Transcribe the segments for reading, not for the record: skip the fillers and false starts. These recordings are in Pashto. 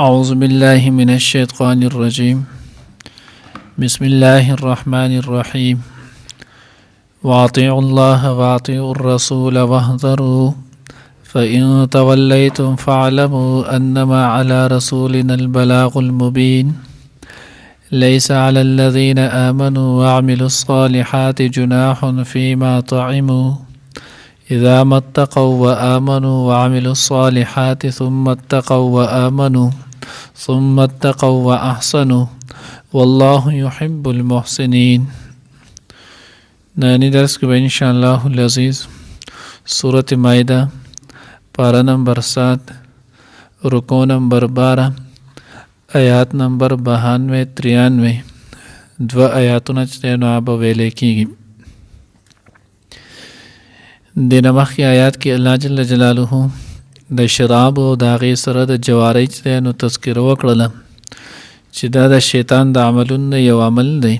أعوذ بالله من الشيطان الرجيم بسم الله الرحمن الرحيم وأطيعوا الله وأطيعوا الرسول واحذروا فإن توليتم فاعلموا أنما على رسولنا البلاغ المبين ليس على الذين آمنوا وعملوا الصالحات جناح فيما طعموا إذا ما اتقوا وآمنوا وعملوا الصالحات ثم اتقوا وآمنوا ثم اتقوا وأحسنوا والله يحب المحسنين. نانی درس کے ان شاء اللہ العزیز سورۃ مائدہ پارہ نمبر 7 رکوع نمبر 12 آیات نمبر 92-93 دو آیاتونه چې نو اب ویلې کیږي. د نمخی آیات کې الله جل جلاله د شراب او د هغې سره د جوارۍ چې نو تذکره وکړله چې دا د شیطان د عملونو یو عمل دی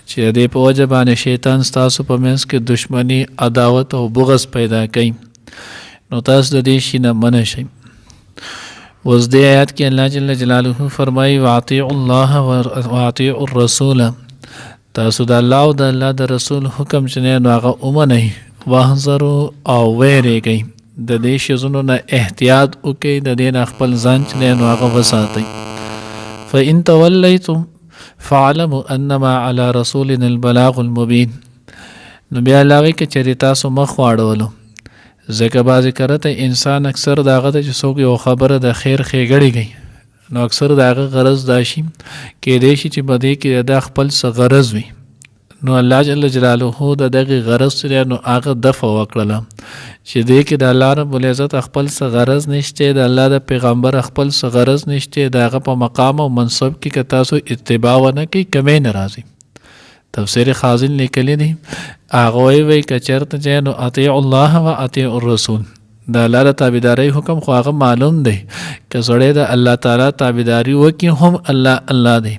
چې د دې په وجه باندې شیطان ستاسو په منځ کې دشمني عداوت او بغض پیدا کوي، نو تاسو د دې شي نه منع شئ. اوس دې آیات کې الله جل جلاله فرمایي واطیعوا الله واطیعوا الرسول، تاسو د الله او د الله د رسول حکم چې نو هغه ومنئ، واحذروا او ویریږئ، د دې شیزونو نه احتیاط وکئ، د دې نه خپل ځان چې نو هغه وساتئ. فإن تولیتم فاعلموا انما على رسولنا البلاغ المبین. نو بیا الله وایي که چېرې تاسو مخ واړولو، ځکه بعضې کرته انسان اکثر د هغه ته چې څوک یو خبره د خیر ښېګړې کوي، نو اکثر د هغه غرض دا شي کیدای شي چې په دې کې د خپل څه غرض وي، نو الله جل جلاله د دغې غرض سره نو هغه دفع وکړله چې دې کې د الله رب العزت خپل څه غرض نشته، د الله د پیغمبر خپل څه غرض نشته، د هغه په مقام او منصب کې که تاسو اتباع ونه کوئ کمی نه راځي. تفسیر خازن لیکلی دی هغه وایي که چېرته چې نو اطیعوا الله و اطیعوا الرسول، د الله د تابعدارۍ حکم خو هغه معلوم دی، که سړی د الله تعالی تابعداري وکړي هم الله الله دی،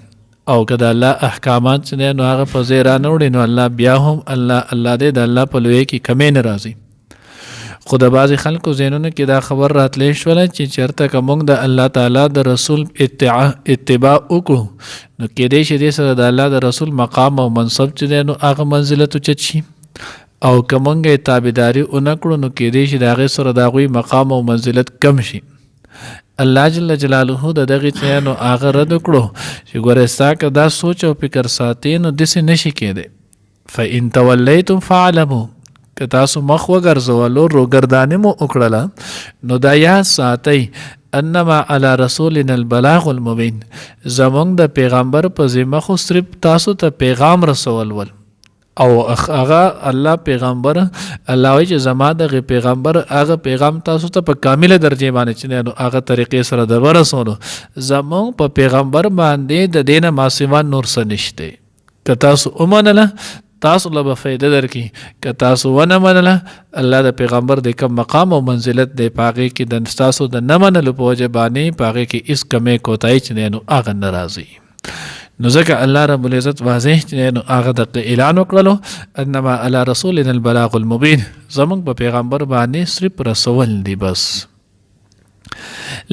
او که د الله احکامات چې دی نو هغه په ځای رانه وړي نو الله بیا هم الله الله دی، د الله په لوی کې کمی نه راځي. خو د بعضې خلکو ذهنونو کې دا خبر راتلی شوله چې چېرته که موږ د الله تعالی د رسول اتباع وکړو نو کیدای شي دې سره د الله د رسول مقام او منصب چې دی نو هغه منزلت اوچت شي، او که موږ یې تابعداري ونه کړو نو کیدای شي د هغې سره د هغوی مقام او منزلت کم شي. الله جل جلاله د دغې چې نو هغه رد کړو چې ګوره ستا که دا سوچ او فکر ساتې نو داسې نشي کېدی. فإن تولیتم فاعلموا، که تاسو مخ وګرځولو روګردانې مو وکړله نو دا یاد ساتئ انما علی رسولنا البلاغ المبین، زمونږ د پیغمبر په ذمه خو صرف تاسو ته پیغام رسول ول، او هغه الله پیغمبر الله وایي چې زما دغه پیغمبر هغه پیغام تاسو ته په کامله درجې باندې چې نو هغه طریقې سره در ورسولو، زمونږ په پیغمبر باندې د دې نه ما سوا نور څه نشته. که تاسو ومنله تاسو له به فایده درکړي، که تاسو ونه منله الله د پیغمبر د کوم مقام او منزلت دی په هغې کې د ستاسو د نه منلو په وجه باندې په هغې کې هېڅ کمی کوتاهي چې دی نو هغه نه راځي. نو ځکه الله رب العزت واضح چې نو هغه د اعلان وکړلو انما علی رسولنا البلاغ المبین، زموږ په پیغمبر باندې صرف رسول دی بس.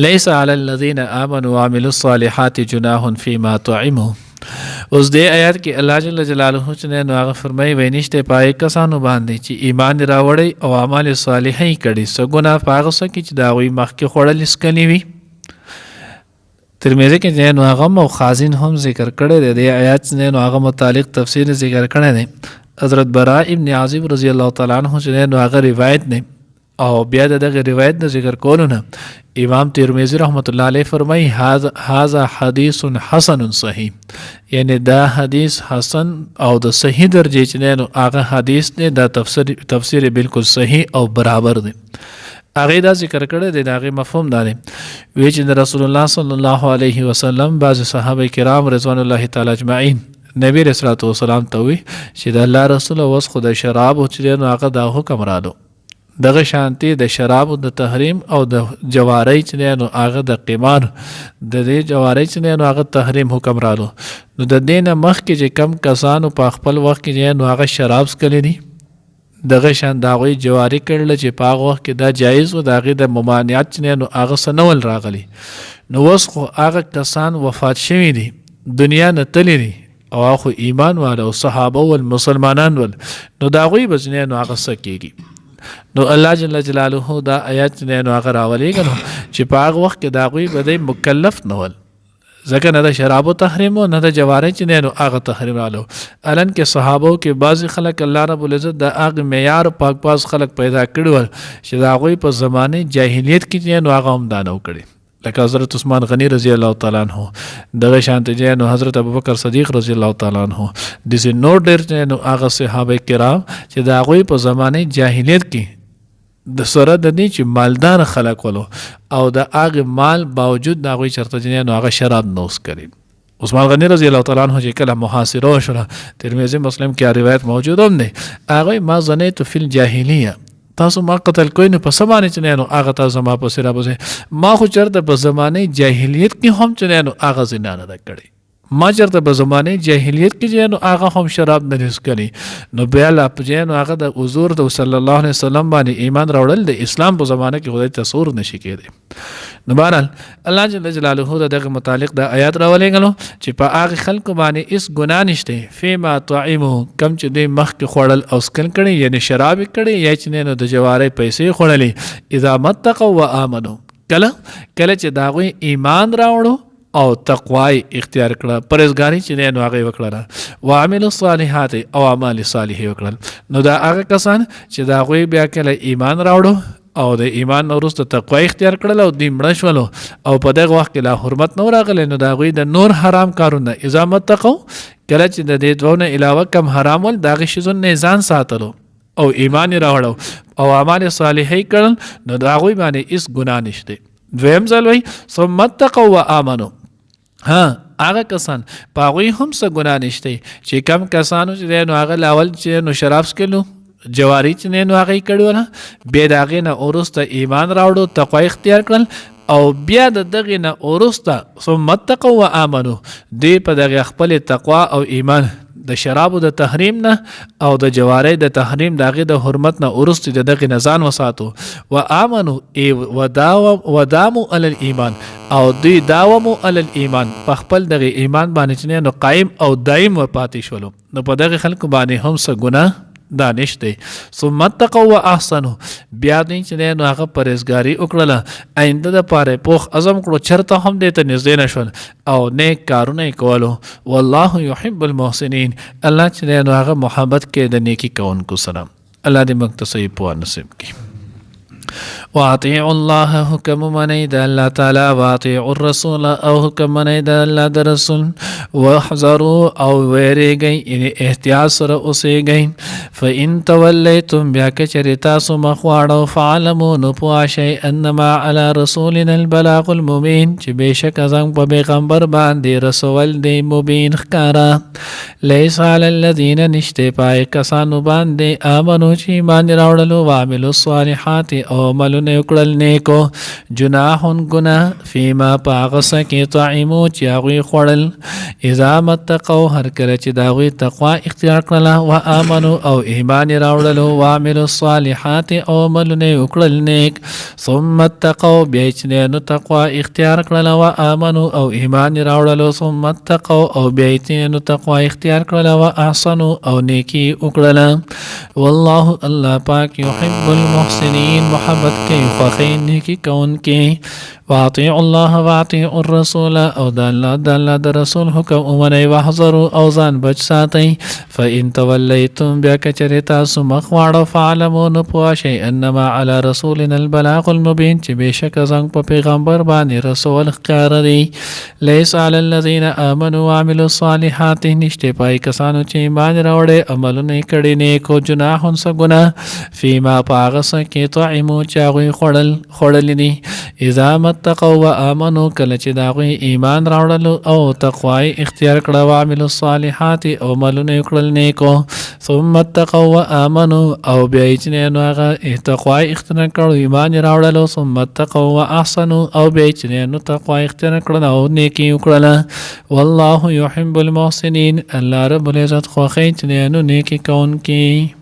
لیس علی الذین آمنوا وعملوا الصالحات جناح فیما طعموا. اوس دې آیات کې الله جل جلاله چې نو هغه فرمایي وایي نشته په هغې کسانو باندې چې ایمان راوړی او اعمال صالحه یې کړي څه ګناه په هغه څه کې چې د هغوی مخکې خوړل څکلي وي. ترمذي کې چې نو هغه او خازن هم ذکر کړی دی، د آیات چې نو هغه متعلق تفسیر ذکر کړی دی. حضرت براء ابن عازب رضی الله تعالی عنه چې نو هغه روایت دی، او بیا د دغه روایت د ذکر کولو نه امام ترمذی رحمت الله علیه فرمایي هذا حدیث حسن صحیح، یعنی دا حدیث حسن او د صحیح درجې چې نو هغه حدیث دی، دا تفسیر بالکل صحیح او برابر دی. هغې دا ذکر کړی دی، د هغې مفهوم دا دی وی چې د رسول الله صلی الله علیه وسلم بعض صحابه کرام رضوان الله تعالی اجمعین نبی رسول الله وسلام ته وی چې د الله رسول اوس خو د شراب چې دی نو هغه دا حکم رالو، دغه شانتي د شراب د تحریم او د جوارۍ چې دی نو هغه د قمار د دې جوارۍ چې دی نو هغه تحریم حکم رالو. نو د دې نه مخکې چې کم کسانو په خپل وخت کې نو هغه شراب څکلی دي، دغه شان د هغوی جواري کړله چې په هغه وخت کې دا جایز و، د هغې د ممانعت چې نو هغه څه نه ول راغلي. نو اوس خو هغه کسان وفات شوي دي، دنیا نه تللی دي، او هغه خو ایمان والا او صحابه ول مسلمانان ول، نو د هغوی به نو هغه څه کېږي. نو الله جل جلاله دا آیات نو هغه راولېږه نو چې په هغه وخت کې د هغوی به دی مکلف نه ول، ځکه نه د شرابو تحریم و نه د جوارۍ چې نو هغه تحریم رالو. الان کې صحابو کې بعضې خلک الله رب العزت د هغه معیار پاک باز خلک پیدا کړي ول چې د هغوی په زمانه جاهلیت کې نو هغه هم دا نه وکړي، لکه حضرت عثمان غنی رضی الله تعالی عنہ، دغه شانته نو حضرت ابوبکر صدیق رضی الله تعالی عنہ، داسې نور ډېر نو هغه صحابه کرام چې د هغوی په زمانه جاهلیت کې د سره د دې چې مالدار خلک ولو او د هغه مال باوجود د هغوی چېرته نو هغه شراب نه اوس کوي. عثمان غنی رضی الله تعالی عنہ چې کله محاصره وشوله، ترمذي مسلم کې روایت موجود هم دی، هغوی ما ظنیت فی الجاهلیه، تاسو ما قتل کوئ نو په څه باندې چې نو هغه تاسو ما پسې رابوځئ، ما خو چېرته په زمانه جاهلیت کې هم چې نو هغه زنا نه ده کړې، ما چېرته په زمانه جاهلیت کې چې نو هغه هم شراب نه دي څښلي. نو بیا لا نو هغه د حضور د صلی الله علیه وسلم باندې ایمان راوړل د اسلام په زمانه کې خدای تصور نشي کېدی. نو بهرحال الله جل جلاله د دغه متعلق د آیات راولېږلو چې په هغه خلکو باندې هېڅ ګناه نشته فیما طعمو، کم چې دوی مخکې خوړل او څکل کړي، یعنې شراب یې کړي یا چې نو د جوارۍ پیسې خوړلې، اذا متقوا و آمنو، کله چې د هغوی ایمان راوړو او تقوای اختیار کړه، پرهیزګاري چې نو هغه وکړه، وعملوا الصالحات او اعمال صالحې وکړل. نو دا هغه کسان چې د هغوی بیا کله ایمان راوړو او د ایمان نه وروسته تقوا اختیار کړل او دوی مړه شولو او په دغه وخت کې لا حرمت نه راغلی، نو د هغوی د نور حرام کارونه اذا متقوا، کله چې د دې دوو نه علاوه کم حرام ول د هغې شیزونو نه ځان ساتلو او ایمان یې راوړو او اعمال صالحې کړل، نو د هغوی باندې هېڅ ګناه نشته. دویم ځل وایي ثم اتقوا وآمنوا، هغه کسان په هغوی هم څه ګناه نشته چې کم کسانو چې نو هغه لاول چې نو شراب څکلو، جواري چې نو هغه یې کړي وله، بیا د هغې نه وروسته ایمان راوړو، تقوا اختیار کړل، او بیا د دغې نه وروسته ثم اتقوا وآمنوا، دوی په دغې خپلې تقوا او ایمان د شرابو د تحریم نه او د جوارۍ د تحریم د هغې د حرمت نه وروسته د دغې نه ځان وساتو، وآمنوا وداموا علی الایمان، او دوی داومو علی الایمان، په خپل دغې ایمان باندې چې نو قایم او دایم ورپاتې شولو، نو په دغې خلکو باندې هم څه ګناه دا نشته. ثم اتقوا واحسنوا، بیا دوی چې نو هغه پرهیزګاري وکړله، آینده دپاره پوخ عزم کړو، چېرته هم دې ته نږدې نه شول او نیک کارونه یې کولو. والله یحب المحسنین، الله چې نو هغه محبت کوي د نیکي کوونکو سره. الله دې موږ ته صحیح پوهه نصیب کړي. واطيعوا الله حکم منئ د الله تعالی، واطيعوا الرسول او حکم منئ د الله د رسول، واحذروا او ویریږئ یعنی احتیاط سره اوسیږئ. فإن تولیتم، بیا که چېرې تاسو مخ واړو، فاعلموا نو پوه شئ انما علی رسولنا البلاغ المبین، چې بېشکه زموږ په پیغمبر باندې رسول دی مبین ښکاره. لیس علی الذین، نشته پای کسانو باندې آمنو چې ایمان راوړلو، وعملوا الصالحات او عملونه وکړل نیکو، جناحون ګناه، فیما په هغه څه کې طعمو چې هغوی خوړل، اذا متقوا، هر کله چې د هغوی تقوا اختیار کړله، وآمنو او ایمان یې راوړلو، وعملوا الصالحات او عملونه وکړل نیک، ثم اتقوا، بیا چې نو تقوا اختیار کړله، وآمنو او ایمان یې راوړلو، ثم اتقوا او بیا چې نو تقوا اختیار کړله، واحسنوا او نیکي وکړله. والله الله پاک یحب المحسنین، محبت کوي خوښوي نیکي کوونکي. واطيعوا الله واطيعوا الرسول، او د الله د رسول حکم ومنئ، واحذروا او ځان بچ ساتئ. فإن تولیتم، بیا که چېرې تاسو مخ واړو، فاعلموا نو پوه شئ انما علی رسولنا البلاغ المبین، چې بېشکه زموږ په پیغمبر باندې رسول ښکاره دی. لیس علی الذین آمنوا وعملوا الصالحات، نشته پای کسانو چې ایمان راوړی عملونه یې کړي نیکو، جناحون څه ګناه، فیما په هغه څه کې طعمو چې هغوی خوړلي دي، اذا متقوا وآمنوا، کله چې د هغوی ایمان راوړلو او تقوای اختیار کړه، وعملوا الصالحات او عملونه یې کړل نیکو، ثم اتقوا وآمنوا او بیا یې چې نو هغه تقوای اختیار کړو، ایمان یې راوړلو، ثم اتقوا واحسنوا او بیا یې چې نو تقوای اختیار کړل او نیکي وکړله. والله یحب المحسنین، الله رب العزت خوښوي چې نو نیکي کوونکي.